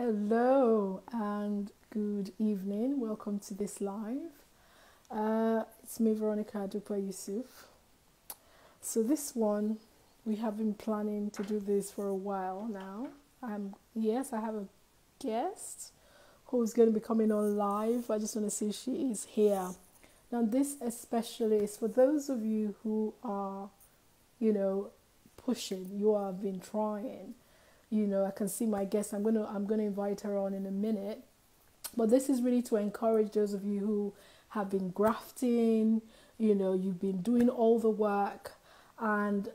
Hello and good evening. Welcome to this live. It's me, Veronica Adupa Yusuf. So this one, we have been planning to do this for a while now. Yes, I have a guest who's going to be coming on live. I just want to see if she is here. Now, this especially is for those of you who are, pushing. You have been trying. I can see my guest. I'm gonna invite her on in a minute. But this is really to encourage those of you who have been grafting. You've been doing all the work and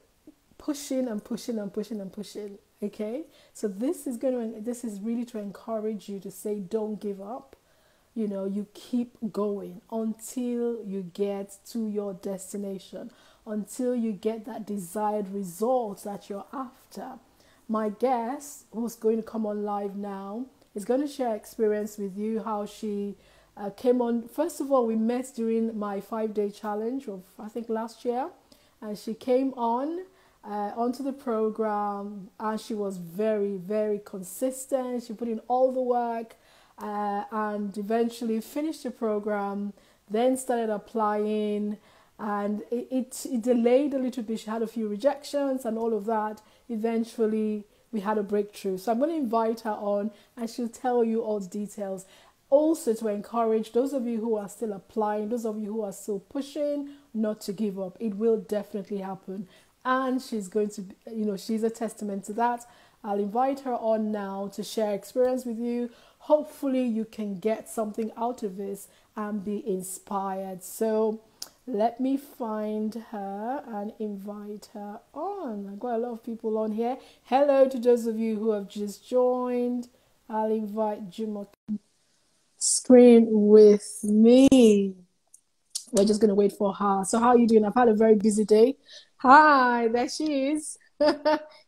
pushing and pushing and pushing and pushing. Okay, so this is really to encourage you to say, don't give up. You keep going until you get to your destination, until you get that desired result that you're after. My guest, who's going to come on live now, is going to share experience with you, how she came on. First of all, we met during my 5-day challenge of, I think, last year. And she came onto the program, and she was very, very consistent. She put in all the work and eventually finished the program, then started applying. And it delayed a little bit. She had a few rejections and all of that. Eventually, we had a breakthrough. So I'm going to invite her on and she'll tell you all the details. Also to encourage those of you who are still applying, those of you who are still pushing, not to give up. It will definitely happen. And she's going to, she's a testament to that. I'll invite her on now to share experience with you. Hopefully you can get something out of this and be inspired. So let me find her and invite her on. I've got a lot of people on here. Hello to those of you who have just joined. I'll invite Jumoke screen with me. We're just going to wait for her. So how are you doing? I've had a very busy day. Hi, there she is.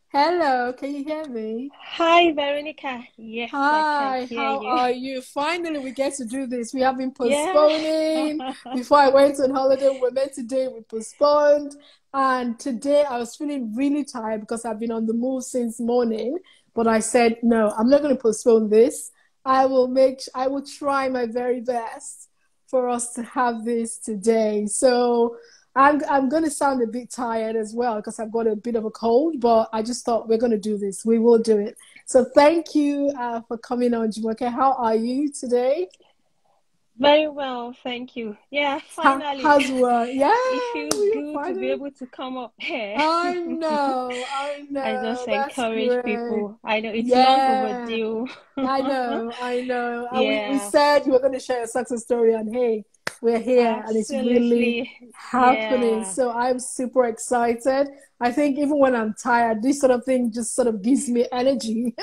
Hello, can you hear me? Hi, Veronica. Yes, I Hi, can hear how you. are you? Finally, we get to do this. We have been Yeah. postponing. Before I went on holiday, we were meant today, we postponed. And today I was feeling really tired because I've been on the move since morning. But I said, no, I'm not going to postpone this. I will try my very best for us to have this today. So I'm going to sound a bit tired as well because I've got a bit of a cold, but I just thought we're going to do this. We will do it. So thank you for coming on, Jumoke. How are you today? Very well, thank you. Yeah, finally. How's work? Yeah, It feels we good to be finally. able to come up here. I I know. just That's encourage great. people. I know it's long Yeah, overdue. I know. And we Yeah, said you were going to share a success story, and hey, we're here, and it's really absolutely. happening. Yeah. So I'm super excited. I think even when I'm tired, this sort of thing just sort of gives me energy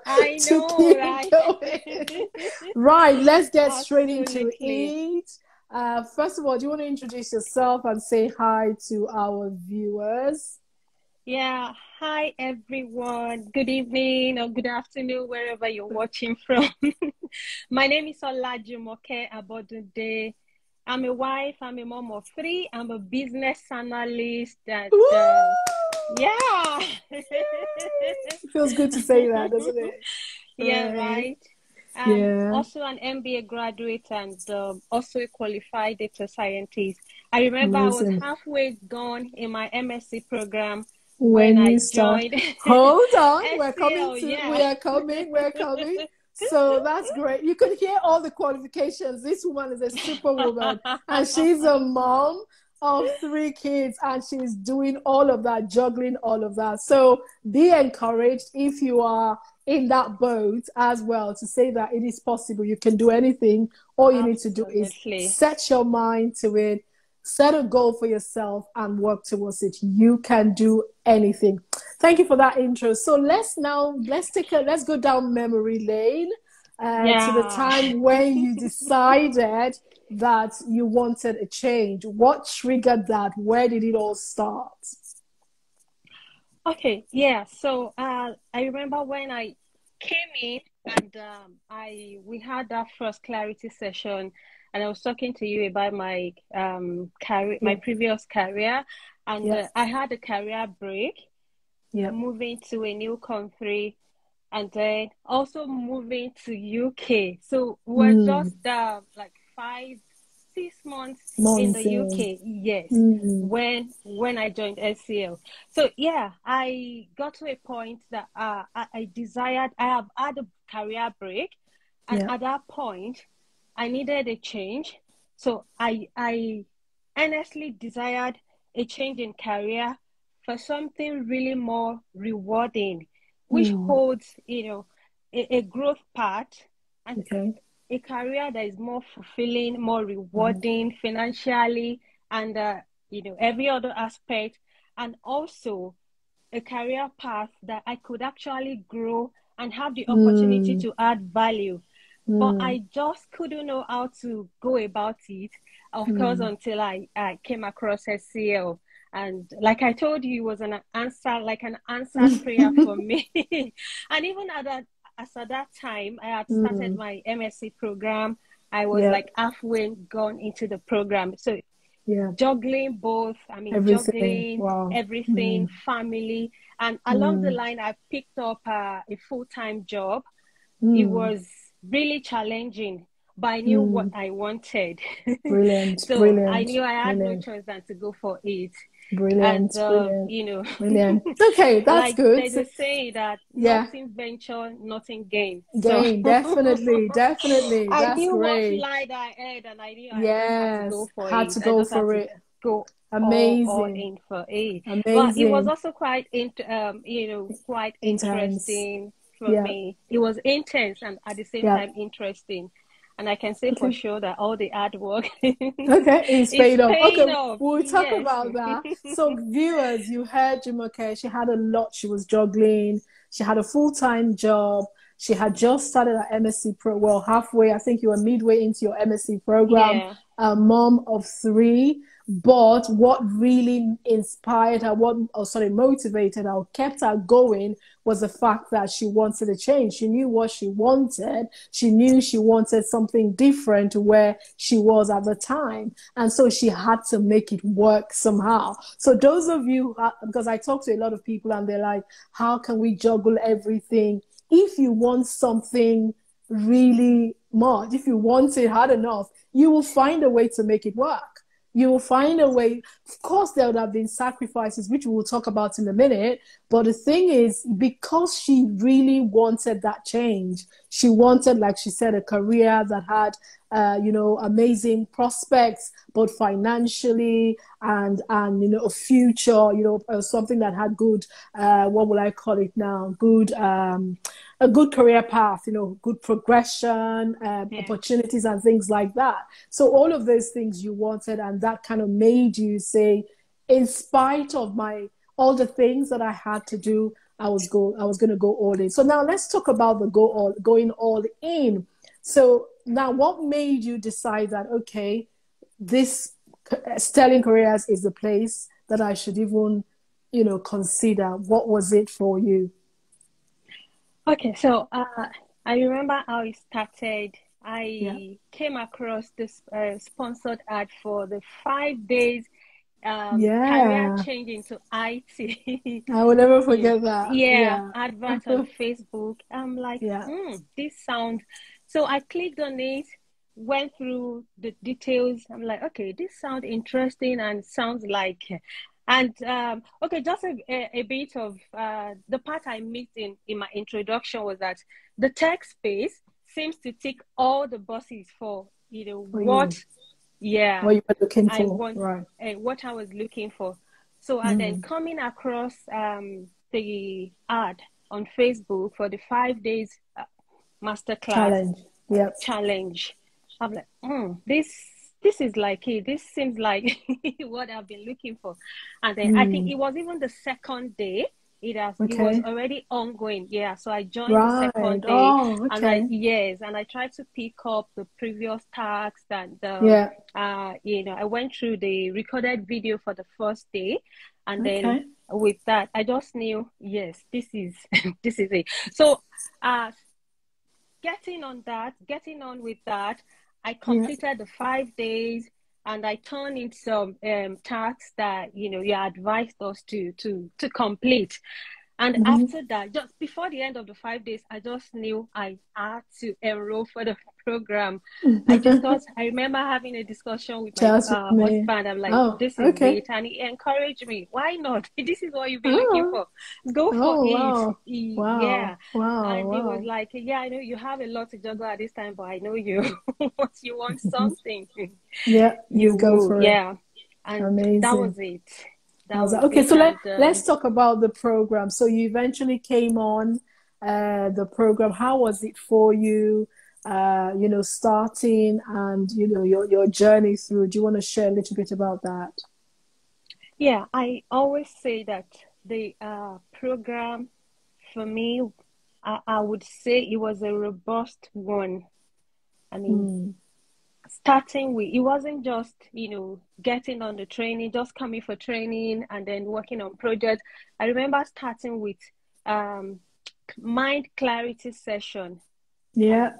I to know, keep right? going. Right, let's get straight into Absolutely. it. First of all, do you want to introduce yourself and say hi to our viewers? Yeah, hi everyone. Good evening or good afternoon, wherever you're watching from. My name is Olajumoke Abodunde. I'm a wife, I'm a mom of 3, I'm a business analyst that Woo! yeah. It feels good to say that, doesn't it? Yeah, Right. right. I'm Yeah. also an MBA graduate and also a qualified data scientist. I remember I was Amazing. halfway gone in my MSc program when When I you start, joined hold on, SEL, yeah. we're coming. So that's great. You could hear all the qualifications. This woman is a superwoman, and she's a mom of 3 kids, and she's doing all of that, juggling all of that. So be encouraged if you are in that boat as well, to say that it is possible. You can do anything. All you need to do is Absolutely. set your mind to it. Set a goal for yourself and work towards it. You can do anything. Thank you for that intro. So let's go down memory lane to the Yeah. time when you decided that you wanted a change. What triggered that? Where did it all start? Okay, yeah. So I remember when I came in and we had that first clarity session and I was talking to you about my career, my Yeah, previous career, and yeah, I had a career break, yeah. moving to a new country, and then also moving to UK. So we're just like 5-6 months in the UK. Yes, when I joined SCL. So yeah, I got to a point that I desired. I have had a career break, and at that point, I needed a change. So I earnestly desired a change in career for something really more rewarding, which holds, a growth path and a career that is more fulfilling, more rewarding financially, and every other aspect, and also a career path that I could actually grow and have the opportunity to add value. But I just couldn't know how to go about it, of course, until I came across SCL. And like I told you, it was an answered prayer for me. And even at that time, I had started my MSc program. I was like halfway gone into the program. So juggling both, everything, family. And along the line, I picked up a full-time job. It was really challenging, but I knew what I wanted. Brilliant. So brilliant. I knew I had no choice than to go for it. Brilliant. And, brilliant. Okay, that's like, good. There's a saying that nothing venture, nothing gain. Gain, definitely. I That's knew great. what lied ahead, and I knew I just had to go for had it. to go for it. Go Amazing. all in for it. Amazing. But it was also quite quite Intense. interesting for me. It was intense and at the same time interesting. And I can say for sure that all the hard work is paid off. Okay, off. we'll talk about that. So viewers, you heard Jumoke. She had a lot she was juggling. She had a full-time job. She had just started her MSc halfway. I think you were midway into your MSc program. Yeah. A mom of 3. But what really inspired her, motivated her, or kept her going was the fact that she wanted a change. She knew what she wanted. She knew she wanted something different to where she was at the time. And so she had to make it work somehow. So those of you, because I talk to a lot of people and they're like, how can we juggle everything? If you want something really much, if you want it hard enough, you will find a way to make it work. You will find a way. Of course, there would have been sacrifices, which we will talk about in a minute. But the thing is, because she really wanted that change, she wanted, like she said, a career that had, amazing prospects, both financially and a future, something that had good, what will I call it now? Good, a good career path, good progression, opportunities and things like that. So all of those things you wanted, and that kind of made you say, in spite of all the things that I had to do, I was going to go all in. So now let's talk about the going all in. So now, what made you decide that, okay, this Sterling Careers is the place that I should even, consider? What was it for you? Okay, so I remember how it started. I came across this sponsored ad for the 5 days career change into IT. I will never forget that. Advert on Facebook. I'm like, this sounds. So I clicked on it, went through the details. I'm like, okay, this sounds interesting and sounds like. And just a bit of the part I missed in my introduction was that the tech space seems to tick all the boxes for what you were looking for, right? What I was looking for. So and then coming across the ad on Facebook for the 5 days masterclass challenge, I'm like, this is like it. This seems like what I've been looking for. And then I think it was even the second day. It was already ongoing. Yeah. So I joined the second day. And I tried to pick up the previous tasks and I went through the recorded video for the first day. And then with that, I just knew, yes, this is this is it. So getting on with that, I completed the 5 days and I turned in some tasks that, you advised us to complete. And Mm-hmm. after that, just before the end of the 5 days, I just knew I had to enroll for the program. I remember having a discussion with my Just with me. husband. I'm like, Oh, this is okay. it. And he encouraged me. Why not? This is what you've been looking Oh, for. Go for oh, it. wow. Yeah. Wow. Wow. And he was Wow. like, yeah, I know you have a lot to juggle at this time, but I know you. Once you want something, Yeah, you you go will. for it. Yeah. And that Amazing. was it. I That was like, was okay, it. so And let's talk about the program. So you eventually came on the program. How was it for you? Starting and your journey through. Do you want to share a little bit about that? yeah, I always say that the program for me, I would say it was a robust one. I mean, Mm. starting with, it wasn't just, getting on the training, just coming for training and then working on projects. I remember starting with um, mind clarity session. And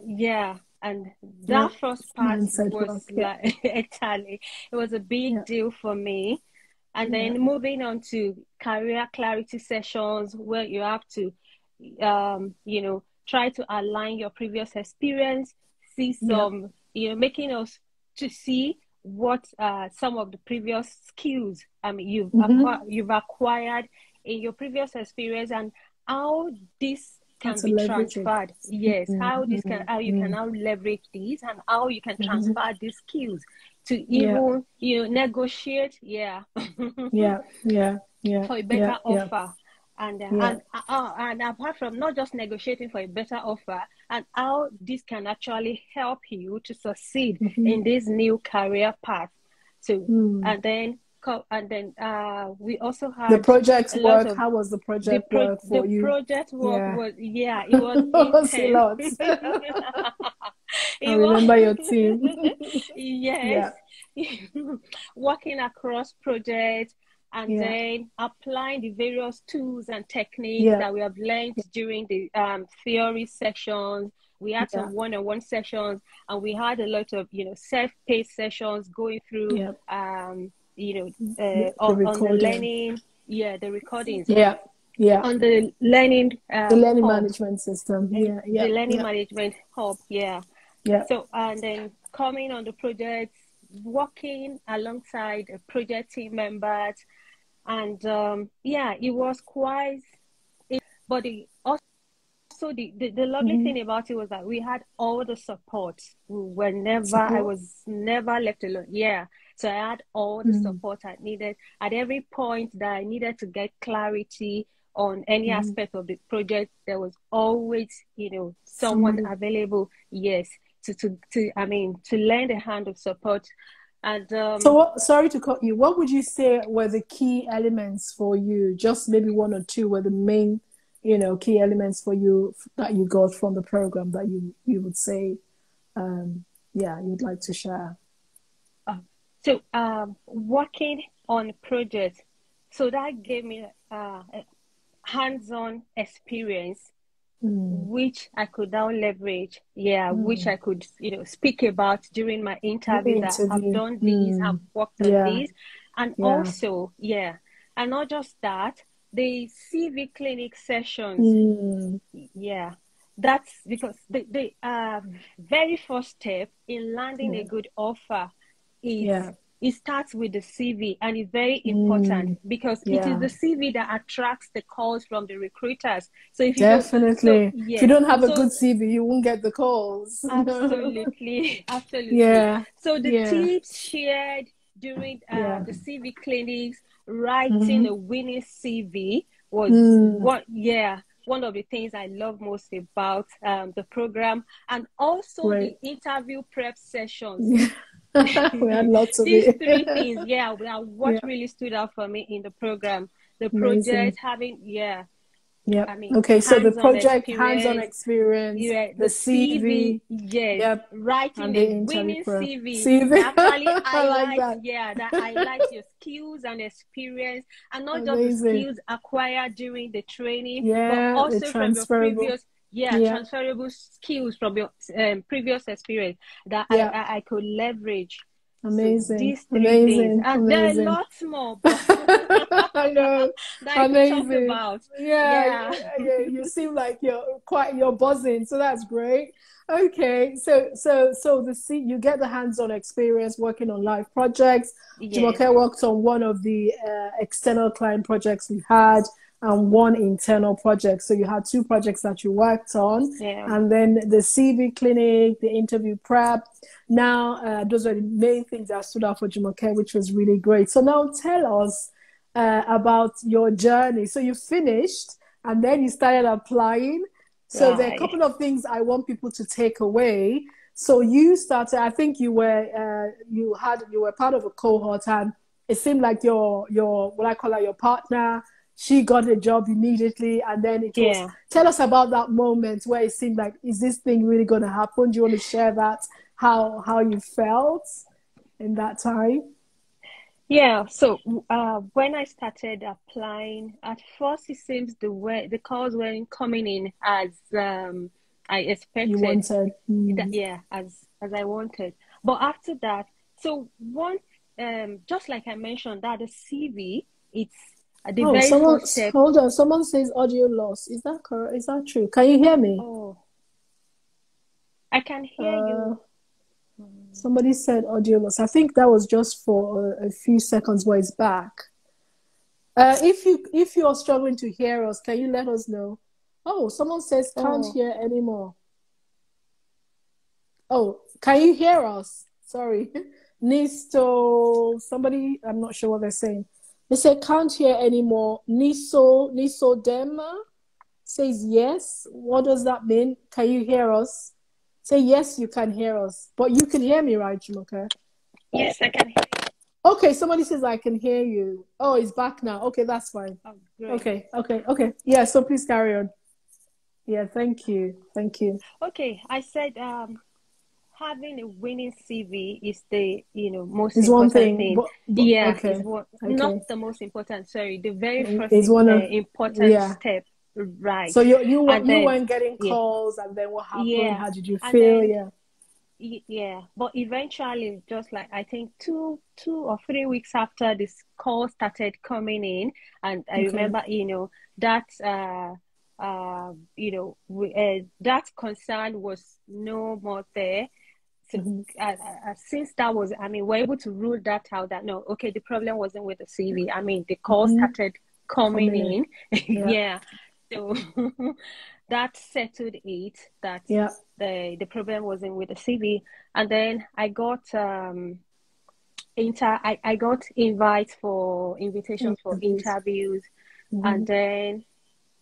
Yeah, and yeah. that first part Mindset was work. Yeah, like, exactly, it was a big yeah, deal for me. And yeah. then moving on to career clarity sessions where you have to, try to align your previous experience, see Yeah. some, making us to see what some of the previous skills Mm-hmm. you've acquired in your previous experience and how this How can to be leverage it. transferred. Yes, Mm-hmm. how you can now leverage these and how you can Mm-hmm. transfer these skills to Yeah, even negotiate, yeah, yeah, yeah, yeah, for a yeah, better yeah, offer. And yeah. and apart from not just negotiating for a better offer, and how this can actually help you to succeed Mm-hmm. in this new career path. So Mm. and then we also The had project a lot work, of how was the project work the for you? project work Yeah, was, yeah, it was it was a intense. lot. I It remember was your team. yes. Yeah, Working across projects and yeah, then applying the various tools and techniques yeah, that we have learned during the theory sessions. We had yeah, some one-on-one sessions and we had a lot of self-paced sessions going through yeah. The on the recording. learning, the recordings Yeah, yeah. on the learning The learning hub, management system. Yeah, yeah, the learning yeah, management hub, yeah. yeah. So, and then coming on the projects, working alongside project team members, and it was quite. But the lovely Mm-hmm. thing about it was that we had all the support. I Support. was never left alone. Yeah. So I had all the Mm-hmm. support I needed at every point that I needed to get clarity on any Mm-hmm. aspect of the project. There was always, someone Somebody. available. Yes. To lend a hand of support. And So, sorry to cut you. What would you say were the key elements for you? Just maybe one or two were the main, key elements for you that you got from the program that you would say, you'd like to share. uh, working on projects. So that gave me a hands-on experience Mm. which I could now leverage, which Mm. I could, speak about during my interview that I've Interview. done these, I've Mm. worked on Yeah, these. And yeah. also, and not just that, the CV clinic sessions, Mm. yeah, that's because the very first step in landing a Yeah, good offer is yeah. it starts with the CV, and it's very important Mm. because it is Yeah. the CV that attracts the calls from the recruiters. So if you don't, so Definitely. If you yes, don't have a so good CV, you won't get the calls. absolutely, absolutely. Yeah, So the yeah, tips shared during yeah. the CV clinics, writing Mm-hmm. a winning CV was Mm. one of the things I love most about the program, and also Great. the interview prep sessions. Yeah. We had lots of These it. three things, are what Yeah, really stood out for me in the program. The amazing. project having, Yep. I mean, Okay, so the hands-on project, hands-on experience, experience, the the CV, CV, yes, yep, writing and a the interview winning prep. CV CV, that actually I like highlights, that. that highlights your skills and experience, and not just the Amazing. skills acquired during the training, but Yeah, the also from your transferable. previous, Yeah, transferable skills from your previous experience that yeah. I could leverage. So Amazing, these three things, amazing, and there are amazing. lots more, but I know. that we talked Amazing. about. Yeah, Yeah. you seem like you're buzzing, so that's great. Okay, so you get the hands-on experience working on live projects. Yes. Jumoke worked on one of the external client projects we had and one internal project. So you had two projects that you worked on, Yeah. and then the CV clinic, the interview prep. Now, those are the main things that stood out for Jumoke, which was really great. So now tell us about your journey. So you finished and then you started applying. So there are a Right. couple of things I want people to take away. So you started, I think you were part of a cohort, and it seemed like your what I call her, your partner, she got a job immediately, and then it was, Yeah. tell us about that moment where it seemed like, is this thing really going to happen? Do you want to share that, how you felt in that time? Yeah, so when I started applying, at first it seems the calls weren't coming in as I You expected. wanted. Yeah, as I wanted. But after that, so one just like I mentioned, that the CV, it's the Oh, very someone, first step. hold on. Someone says audio loss. Is that correct? Is that true? Can you hear me? Oh, I can hear Uh, you. somebody said audio loss. I think that was just for a few seconds, but it's back. If you are struggling to hear us, can you let us know? Oh, someone says can't Oh, hear anymore. Oh, can you hear us? Sorry. Nisto, somebody, I'm not sure what they're saying. They said can't hear anymore. Niso Dema says yes. What does that mean? Can you hear us? Say yes, you can hear us. But you can hear me, right, Jumoke? yes, I can hear you. Okay, somebody says I can hear you. Oh, it's back now. Okay, that's fine. Oh, great. Okay. Yeah, so please carry on. Yeah, thank you. Thank you. Okay, I said having a winning CV is the most It's one important thing, thing. but Yeah, is okay. what not Okay. the most important. Sorry, the very first It's one of, important yeah. step. Right, So and you then weren't getting yeah, calls, and then what happened? yeah, How did you and feel? then Yeah. yeah. But eventually, just like I think 2 or 3 weeks after this call started coming in, and I Okay. remember that that concern was no more there. So Mm-hmm. since that was, I mean, we're able to rule that out that no, okay, the problem wasn't with the CV. I mean, the call Mm-hmm. started coming Coming in. in. Yeah. Yeah. So that settled it that Yeah. the problem wasn't with the CV. And then I got I got invitations for Interviews. interviews. Mm-hmm. And then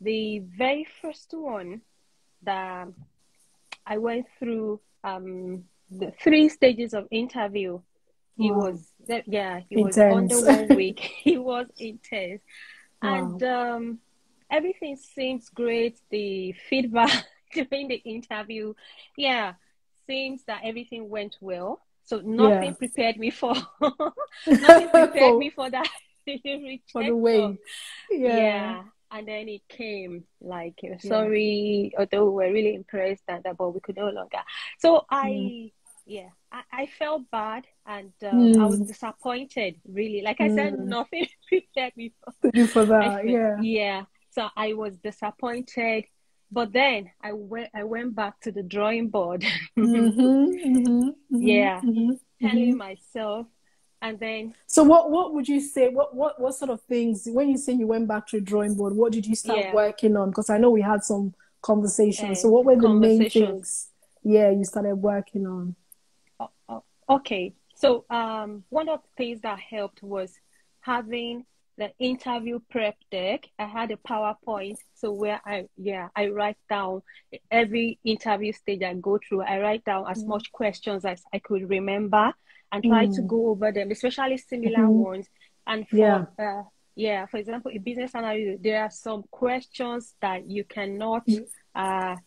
the very first one that I went through the 3 stages of interview. Wow. It was under Intense. 1 week. It was intense. And Wow. everything seems great. The feedback during the interview, yeah, seems that everything went well. So Yeah. nothing prepared me for nothing prepared for me for that for the rejection. wait. Yeah. Yeah. And then it came like, Yeah. sorry, although we were really impressed and that, but we could no longer. So Mm. I felt bad, and I was Mm. disappointed, really. Like I said, Mm. nothing prepared me for. To do for I that. feel, Yeah. yeah. So I was disappointed, but then I went back to the drawing board. Mm-hmm. Mm-hmm. Mm-hmm. Yeah, Mm-hmm. Mm-hmm. telling myself, and then So what would you say? What sort of things, when you say you went back to the drawing board, what did you start yeah, working on? Because I know we had some conversations. So uh, what were the main conversations. things? Yeah, you started working on. Okay, so one of the things that helped was having the interview prep deck. I had a PowerPoint, so where I write down every interview stage I go through. I write down as Mm. much questions as I could remember and try to Mm. go over them, especially similar Mm-hmm. ones. And Yeah. for example, a business analyst, there are some questions that you cannot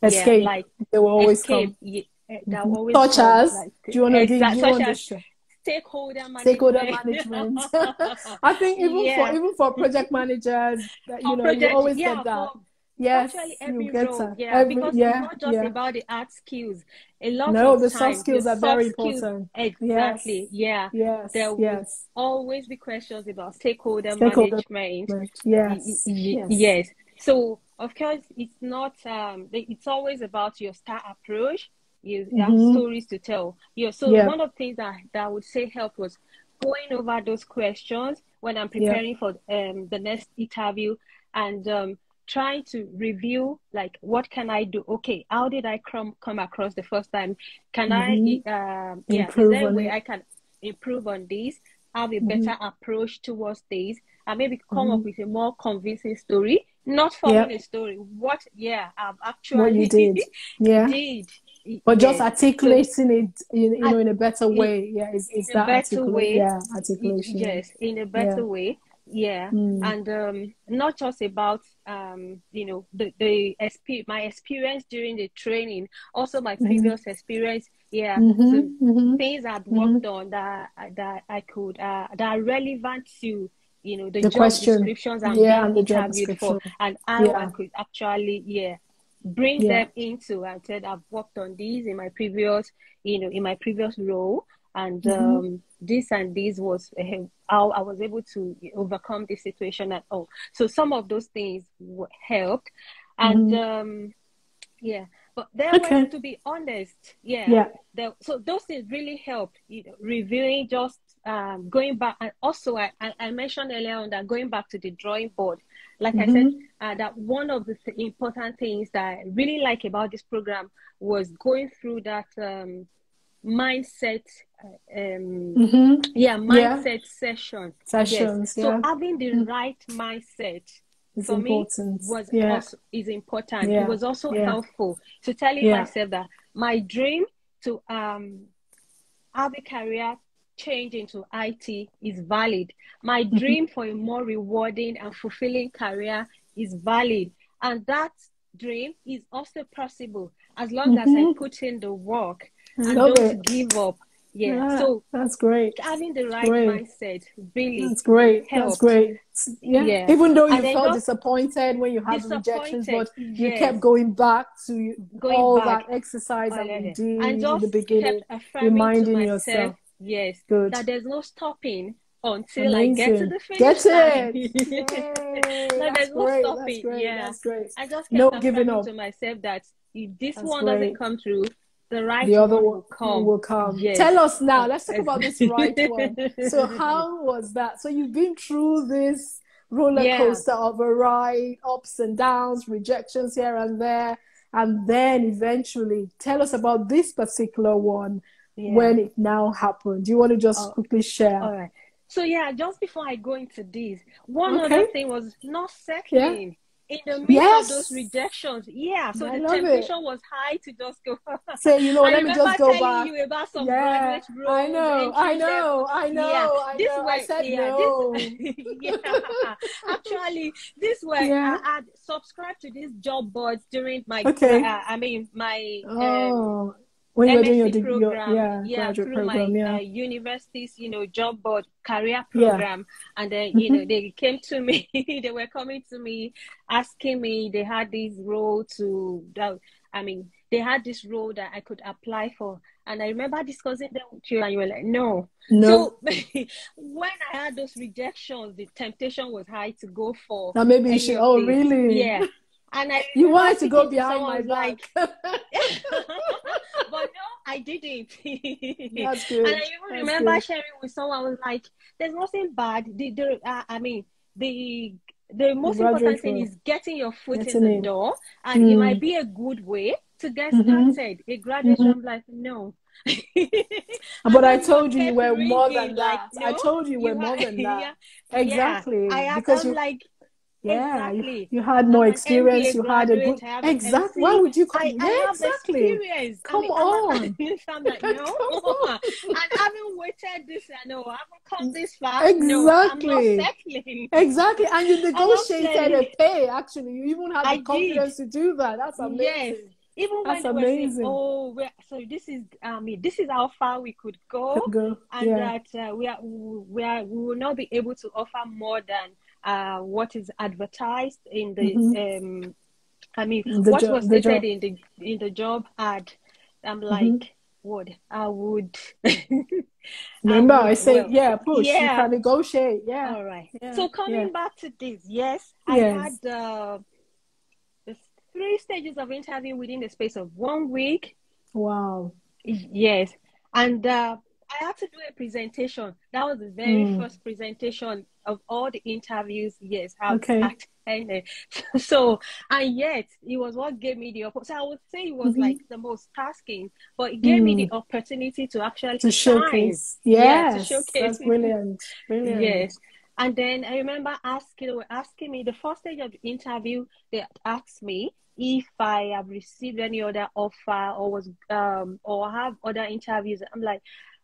Escape. like They will always escape. come. That Mhm. always Such come, as, like do you want to give? Do exact you such want to as share? stakeholder Stakeholder management. management. I think Yeah, even for project managers, that for you project, always yeah, get that. Yes, Virtually you every get role, her. yeah, Every, because it's yeah, not just yeah. about the art skills. A lot No, of the soft time, your skills are very soft skills, important. exactly, Yes, yeah. yes, There would yes. always be questions about stakeholder Stakeholder management. management. Yes, yes. Yes. So, of course, it's not, it's always about your star approach. You have Mm-hmm. stories to tell. Yeah. So, Yeah, one of the things that I would say helped was going over those questions when I'm yeah. preparing for the next interview, and trying to review, like, what can I do? Okay, how did I come across the first time? Can I Mm-hmm. yeah, is Improve there a on way it. I can improve on this, have a Mm-hmm. better approach towards this, and maybe come Mm-hmm. up with a more convincing story, not Yeah, forming a story, what, yeah, I've what you actually did. Yeah. did. But just Yes. So articulating it, at, in a better in, way. Yeah, is in a that better articulate? way, Yeah, articulation. yes, in a Yeah. better way, yeah. Mm. And not just about the my experience during the training, also my Mm-hmm. previous experience, yeah. So Mm-hmm. Mm-hmm. things I've Mm-hmm. worked on that I could that are relevant to the The job question. descriptions I'm Yeah, being and the job interviewed for, description. and how I Yeah. could actually, yeah, bring Yeah. them into. I said I've worked on these in my previous role, and Mm-hmm. this and this was how I was able to overcome this situation at all. So some of those things helped, and Mm-hmm. yeah. But there were, Okay. to be honest, yeah, Yeah. so those things really helped. Reviewing, just going back, and also I mentioned earlier on that going back to the drawing board. Like I said, Mm-hmm. that one of the important things that I really like about this program was going through that mindset Mm-hmm. Yeah. mindset session. Yes. Sessions. So Yeah. having the Mm. right mindset It's for me important. was Yeah. also is important. It Yeah. was also Yeah. helpful to telling Yeah. myself that my dream to have a career change into IT is valid. My Mm-hmm. dream for a more rewarding and fulfilling career is valid. And that dream is also possible as long as I Mm-hmm. put in the work I and love don't it. give up. Yeah. Yeah. So That's great. having the That's right great. mindset really That's great. That's helped. great. Yeah. Yeah. Even though And you then felt just disappointed when you had the rejections, disappointed. but you Yes. kept going back to Going all back. that exercise that you And did in the just beginning, kept affirming to reminding myself, yourself. yes, Good. that there's no stopping until I get to Amazing. the Get finish line. it. Yay. That That's there's no great. That's stopping. great. Yeah. That's great. I just kept No giving affirming up. to myself that if this That's one doesn't great. come through, the right The other one one will come. will come. Yes. Tell us now. Let's talk about this right one. So, Exactly. how was that? So, you've been through this roller Yeah. coaster of a ride, ups and downs, rejections here and there, and then eventually tell us about this particular one Yeah. when it now happened. Do you want to just Oh, quickly share? all right. So yeah, just before I go into this, one other Okay. thing was not Yeah. settling in the midst of those Yes. rejections. Yeah, so I the love it. temptation was high to just go. Say, I let me remember just go telling back. you about some Yeah, graduate I roles, know, I entry level. know, I Yeah, know, I this know. I were said yeah this no. yeah. Actually, this were Yeah. I had subscribed to these job boards during my Okay. my Oh, when you were doing MSc your program, yeah, yeah, graduate through program, my yeah. university's, job board career Yeah. program. And then, Mm-hmm. they came to me, they were coming to me, asking me, they had this role they had this role that I could apply for. And I remember discussing them with you, and you were like, no. No. So when I had those rejections, the temptation was high to go for Now maybe you any should. of Oh, these. Yeah. Yeah. And I You remember wanted to go speaking to behind someone my who was back. like, but no, I didn't. And That's I good. even That's remember good. sharing with someone who was like, there's nothing bad. The The most graduate important thing role. is getting your foot in Getting the in. door, and it might Mm. be a good way to get Mm-hmm. started. A graduation, Mm-hmm. I'm like, no. But And I that door told you you kept were more ringing, than like, that. I no, told you you were you more have, than that. yeah, yeah. Exactly. Because I'm like, yeah, exactly. you had more I'm an experience. MBA You had a good graduate. I have an exact. Why MC. would you come? I Yeah, have exactly. experience. Come I'm on. I'm like, no. Come on. And I haven't waited this. I know I haven't come this far. No, I'm not Exactly. settling. Exactly. And you I'm not negotiated a settling. pay, actually. You even had the I did. confidence to do that. That's Yes. amazing. Even when That's they were saying, amazing. "Oh, so this is how far we could go," Go. and Yeah. that we will not be able to offer more than what is advertised in the Mm-hmm. I mean, The what job, was the stated job. in the job ad, I'm Mm-hmm. like, what? I would, I Remember, I would, said, well, yeah, push. You yeah, can negotiate. Yeah, all right. yeah, So yeah. coming back to this, yes, I had Yes. the 3 stages of interview within the space of 1 week. Wow. Yes. And I had to do a presentation. That was the very Mm. first presentation of all the interviews, yes, I've Okay. attended. So, and yet, it was what gave me the opportunity. So I would say it was Mm-hmm. like the most tasking, but it gave me the Mm. opportunity to actually To shine. showcase. Yeah, to Yes, showcase. that's brilliant. Brilliant. Yes. And then I remember they were asking me the first stage of the interview, they asked me if I have received any other offer or have other interviews. I'm like,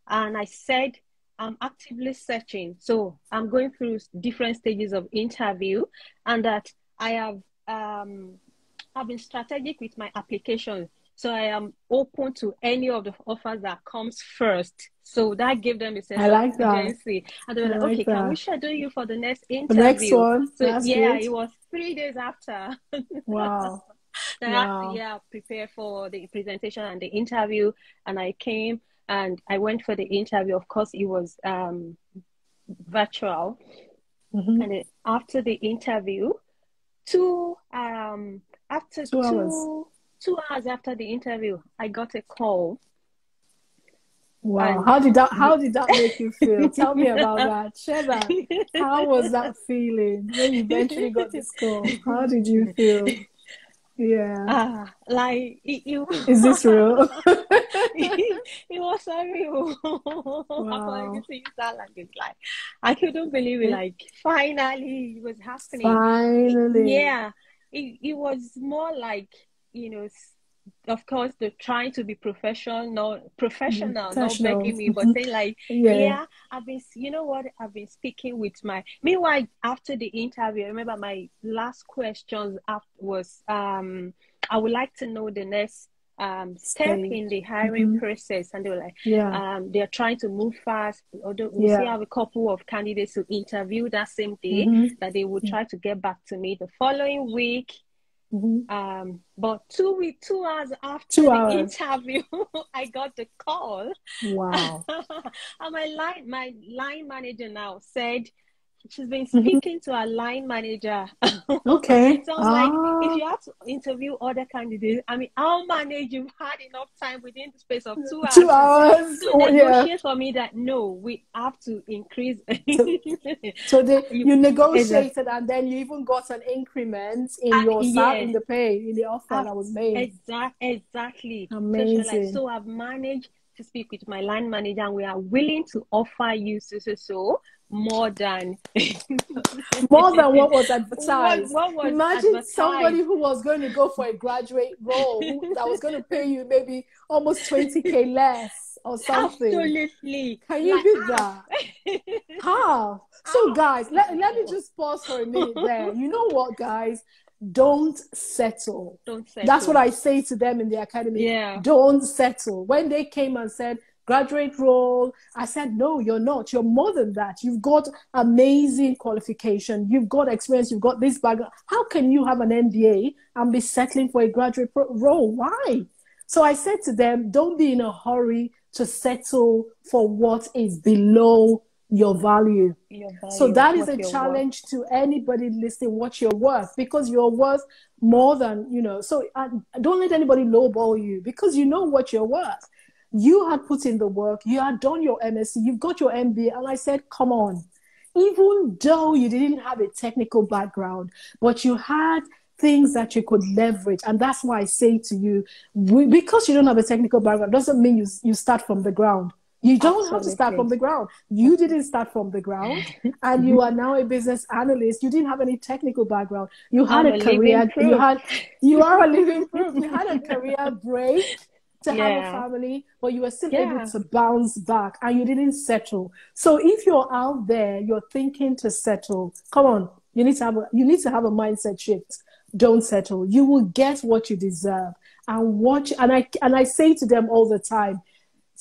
and I said I'm actively searching. So I'm going through different stages of interview, and that I have been strategic with my application. So I am open to any of the offers that comes first. So that gave them a sense I of like that. urgency. And they were I like, like okay, can we that. schedule you for the next The next interview? one, So that's yeah, good. it was 3 days after Wow. that I had to, Wow. yeah, prepare for the presentation and the interview. And I came and I went for the interview. Of course, it was virtual. Mm-hmm. And then after the interview, two after 2 hours. 2 hours after the interview, I got a call. Wow. And How did that make you feel? Tell me about that. Share that. How was that feeling when you eventually got this call? How did you feel? Yeah. like Is this real? it was surreal. I'm Wow. to use that language. Like I couldn't believe it. Yeah. Like finally, it was happening. Finally. Yeah, it was more like of course, they're trying to be professional, not Professional. begging me, but saying like, Yeah. yeah, I've been speaking with meanwhile, after the interview, I remember my last questions after was, I would like to know the next step Stage. in the hiring Mm-hmm. process. And they were like, Yeah. they're trying to move fast. Although we still Yeah. have a couple of candidates to interview that same day, Mm-hmm. that they will try to get back to me the following week. Mm-hmm. But 2 hours after 2 the hours. interview, I got the call. Wow. And my line manager now said she's been Mm-hmm. speaking to her line manager. Okay. So I'm like, if Ah, you have to interview other candidates, I mean, I'll manage. You've had enough time within the space of 2 hours two to hours. to Oh, yeah. negotiate for me that no, we have to increase. So, so you Exactly. negotiated, and then you even got an increment in your Yeah. in the pay, in the offer that was made. Exactly. So she was like, Amazing. so I've managed to speak with my line manager, and we are willing to offer you so more than More than what was what advertised. what was Imagine somebody advertised. who was going to go for a graduate role that was going to pay you maybe almost 20K less or something. Absolutely. Can you Like beat half. that? How? So, Half. guys, let me just pause for a minute there. You know what, guys? Don't settle. Don't That's what settle. I say to them in the academy. Yeah. Don't settle. When they came and said, graduate role, I said, no, you're not. You're more than that. You've got amazing qualification. You've got experience. You've got this background. How can you have an MBA and be settling for a graduate role? Why? So I said to them, don't be in a hurry to settle for what is below your value. Your So value, that is what a you're worth. challenge to anybody listening, what you're worth, because you're worth more than, so don't let anybody lowball you, because you know what you're worth. You had put in the work, you had done your MSc, you've got your MBA, and I said, come on. Even though you didn't have a technical background, but you had things that you could leverage. And that's why I say to you, because you don't have a technical background, doesn't mean you start from the ground. You don't have to start from Absolutely. the ground. You didn't start from the ground, and you are now a business analyst. You didn't have any technical background. You had I'm a a living career. proof. You are a living proof. You had a career break to have a Yeah. family, but you were still able Yeah. to bounce back, and you didn't settle. So if you're out there, you're thinking to settle, come on, you need to have a mindset shift. Don't settle. You will get what you deserve. And I say to them all the time,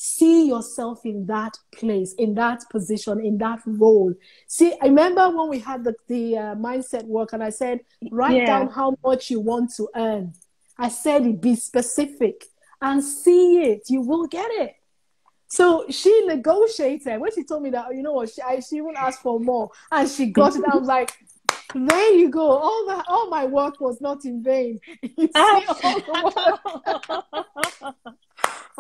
See yourself in that place, in that position, in that role. See, I remember when we had the mindset work, and I said, write down Yeah. how much you want to earn. I said, be specific and see it. You will get it. So she negotiated. When she told me that, you know what, she even asked for more, and she got it. I was like, there you go. All my work was not in vain. You see all the work.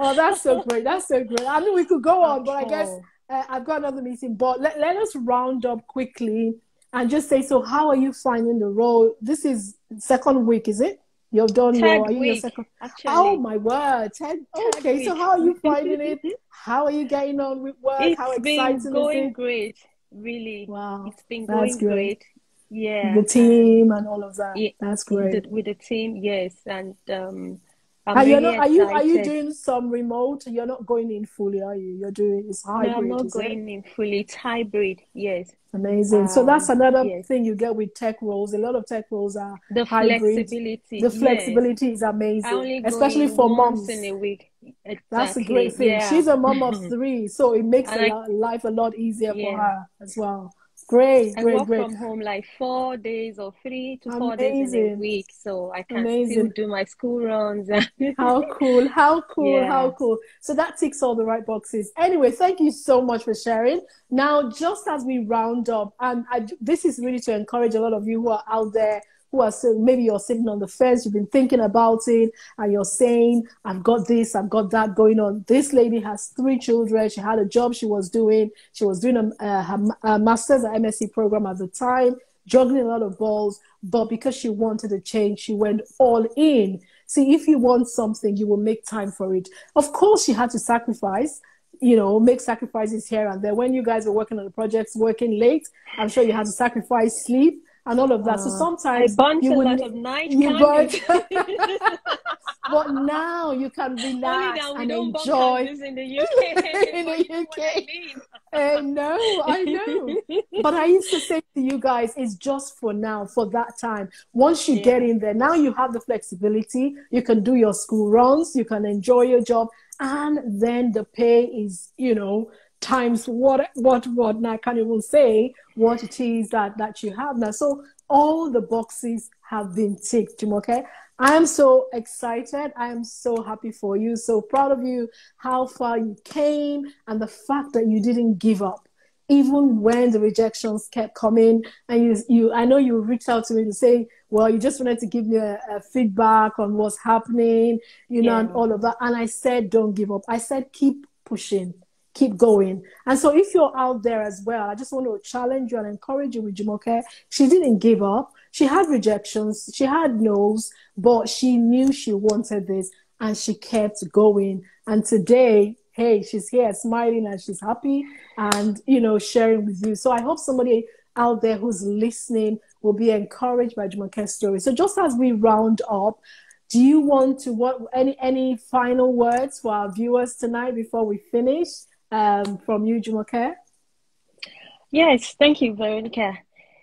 Oh, that's so great. That's so great. I mean, we could go on, but I guess I've got another meeting. But let us round up quickly and just say, so how are you finding the role? This is second week, is it? You've done Third are you your week, second? Oh actually. my word. Third Okay, so week. how are you finding it? How are you getting on with work? How It's been exciting is going it? great, really. Wow, It's been that's going great. great. Yeah, The and team and all of that. it, That's great. with the team, yes, and I'm And you're really not, are you excited. doing some remote? You're not going in fully, are you? You're doing it's No, I'm hybrid, not is it? going in fully. It's hybrid, yes. Amazing. So that's another Yes. thing you get with tech roles. A lot of tech roles are The hybrid. flexibility, The yes. flexibility is I amazing, only go especially in for once in moms. a week. That's a great Exactly, thing. yeah. She's a mom of three, so it makes And life a lot easier for yeah. her as well. Great, I great, work great. from home like 4 days or 3 to 4 days in a Amazing, week, so I can still amazing. do my school runs. How cool, how cool, how Yeah, cool. So that ticks all the right boxes. Anyway, thank you so much for sharing. Now, just as we round up, and this is really to encourage a lot of you who are out there, who are maybe you're sitting on the fence, you've been thinking about it, and you're saying, I've got this, I've got that going on. This lady has 3 children. She had a job she was doing. She was doing her master's at MSc program at the time, juggling a lot of balls, but because she wanted a change, she went all in. See, if you want something, you will make time for it. Of course, she had to sacrifice, make sacrifices here and there. When you guys were working on the projects, working late, I'm sure you had to sacrifice sleep and all of that. So I sometimes burnt you a would, lot of night you candles. but, but now you can Only relax that we and don't burn enjoy candles in the UK, in but the you know what I UK. mean. I know. But I used to say to you guys, it's just for now, for that time. Once you get Yeah, in there, now you have the flexibility. You can do your school runs, you can enjoy your job, and then the pay is, times what. Now I can't even say what it is that you have now. So all the boxes have been ticked, okay? I am so excited. I am so happy for you. So proud of you, how far you came, and the fact that you didn't give up, even when the rejections kept coming. And I know you reached out to me to say, well, you just wanted to give me a feedback on what's happening, and yeah. all of that. And I said, don't give up. I said, keep pushing, keep going. And so if you're out there as well, I just want to challenge you and encourage you with Jumoke. She didn't give up. She had rejections, she had no's, but she knew she wanted this and she kept going. And today, hey, she's here smiling and she's happy and, sharing with you. So I hope somebody out there who's listening will be encouraged by Jumoke's story. So just as we round up, do you want to any final words for our viewers tonight before we finish? From you, Jumoke? Yes, thank you, Veronica.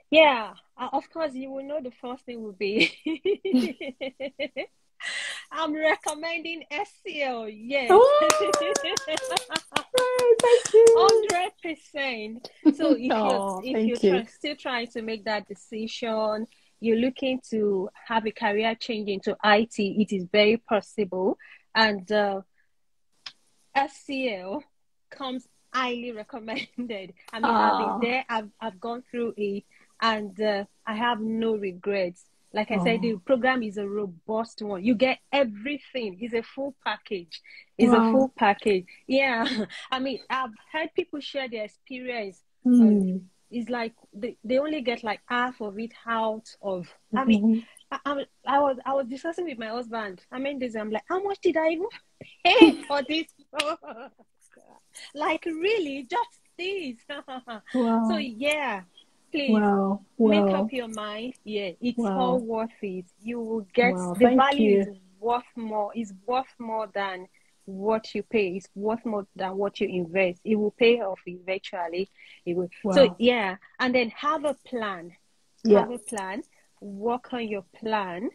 Yeah, of course, you will know the first thing will be I'm recommending SEO. Yes. Thank you. 100%. So Oh, if you're thank you. still trying to make that decision, you're looking to have a career change into IT, it is very possible. And SEO comes highly recommended. I mean, I've been Oh, there, I've gone through it, and I have no regrets. Like I said, the oh, program is a robust one. You get everything. It's a full package. It's a wow. full package. Yeah. I mean, I've heard people share their experience, and Hmm. it's like they only get like half of it out of. I mean, Mhm. I was discussing with my husband. I mean, this. I'm like, how much did I even pay for this? Like, really, just this. So Wow, yeah, please wow, make up wow, your mind. Yeah, it's all wow, worth it. You will get wow. the Thank value is you. worth more. Is worth more than what you pay. It's worth more than what you invest. It will pay off eventually. It will. So Wow. yeah, and then have a plan. Yeah. Have a plan. Work on your plan.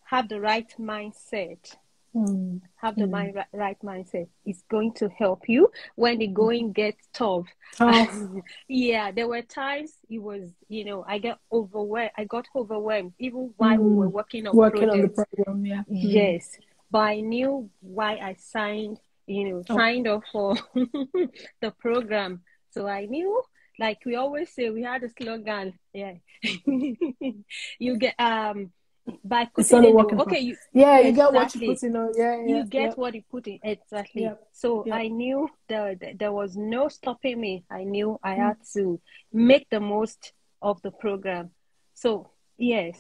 Have the right mindset. Have the right mindset. It's going to help you when the going gets tough. Yeah, there were times it was, I got overwhelmed even while we were working on the projects. program. Yeah. Yes, but I knew why I signed off for the program. So I knew, like we always say, we had a slogan. Yeah, you get by putting in the work. Okay, you get what you put in. You get what you put in, exactly. So I knew there was no stopping me. I knew I had to make the most of the program. So yes,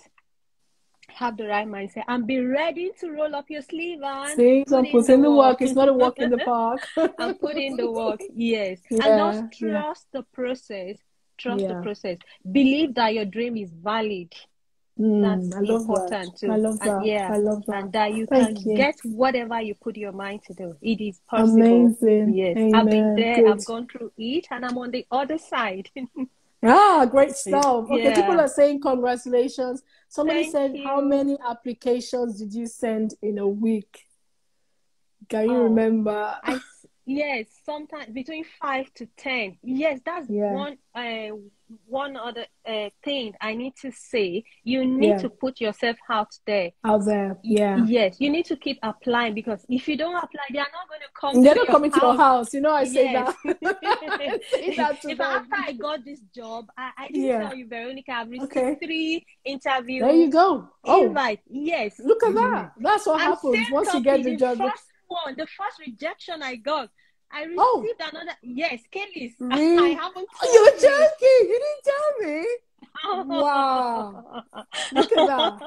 have the right mindset and be ready to roll up your sleeve and put in the work. It's not a walk in the park. And put in the work. Yes, and just trust the process. Trust the process. Believe that your dream is valid. That's important too. I love that. I love that. And that you can get whatever you put your mind to do. It is possible. Amazing. Yes. Amen. I've been there. Good. I've gone through it, and I'm on the other side. Great stuff. Okay, people are saying congratulations. Somebody said, how many applications did you send in a week? Can you remember? Yes, sometimes between 5 to 10. Yes, that's one other thing I need to say. You need to put yourself out there. Yes, you need to keep applying, because if you don't apply, they are not going to come. They're not coming to your house. I say that. After I got this job, I didn't tell you, Veronica, I've received 3 interviews. There you go. Invite. Yes. Look at that. That's what happens once you get the job. The first rejection I got, I received another. Yes, Kelly's. Really? I haven't. You're joking. You didn't tell me. Wow. Look at that.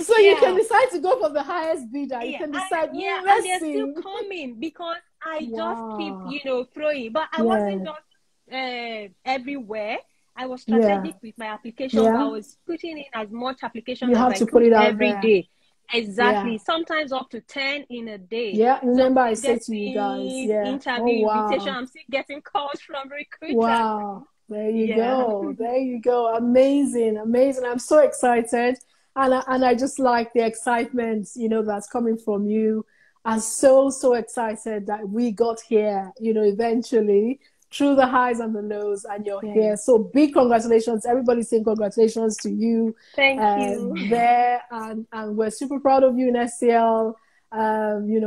So you can decide to go for the highest bidder. You can decide. And they're still coming, because I just keep, throwing. But I wasn't just everywhere. I was strategic with my application. I was putting in as much application as I could every day. Exactly. Sometimes up to 10 in a day. Yeah, remember I said to you guys. Interview invitation. I'm still getting calls from recruiters. Wow. There you go. There you go. Amazing. Amazing. I'm so excited. And I just like the excitement, that's coming from you. I'm so excited that we got here, eventually, through the highs and the lows, and you're here. So big congratulations. Everybody's saying congratulations to you. Thank you. There, and we're super proud of you in SCL.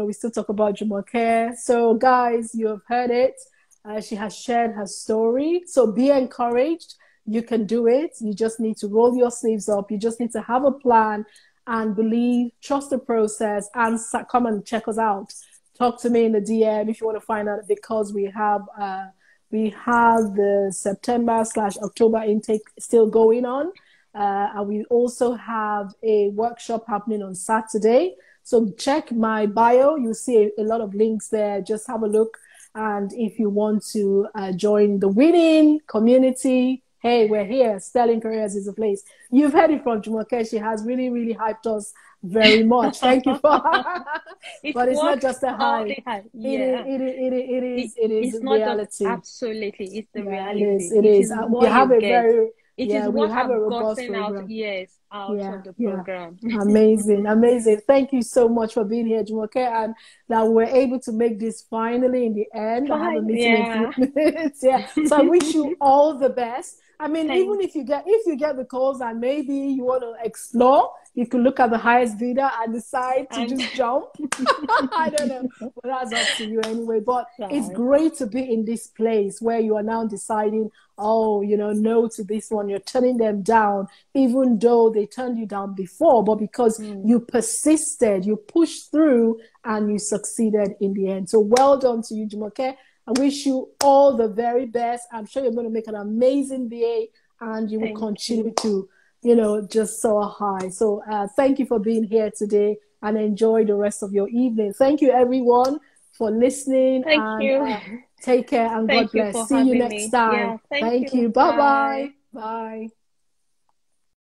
We still talk about Jumoke. So guys, you have heard it. She has shared her story. So be encouraged. You can do it. You just need to roll your sleeves up. You just need to have a plan and believe, trust the process, and come and check us out. Talk to me in the DM if you want to find out, because we have the September/October intake still going on. And we also have a workshop happening on Saturday. So check my bio. You'll see a lot of links there. Just have a look. And if you want to join the winning community, hey, we're here. Sterling Careers is the place. You've heard it from Jumoke. She has really, really hyped us very much. Thank you for but it's not just a hype. It is not reality. Absolutely. It's the reality. It is. We have a very we have a robust program. Out of the program. Amazing. Thank you so much for being here, Jumoke, and that we're able to make this finally in the end. I have a meeting in a few minutes. So I wish you all the best. I mean, even if you get the calls and maybe you want to explore, you could look at the highest bidder and decide to just jump. I don't know, but that's up to you anyway. But it's great to be in this place where you are now deciding, no to this one. You're turning them down, even though they turned you down before, but because you persisted, you pushed through, and you succeeded in the end. So well done to you, Jumoke. I wish you all the very best. I'm sure you're going to make an amazing BA, and you will continue to, just soar high. So thank you for being here today, and enjoy the rest of your evening. Thank you, everyone, for listening. Thank you. Take care, and God bless. See you next time. Thank you. Bye-bye. Bye.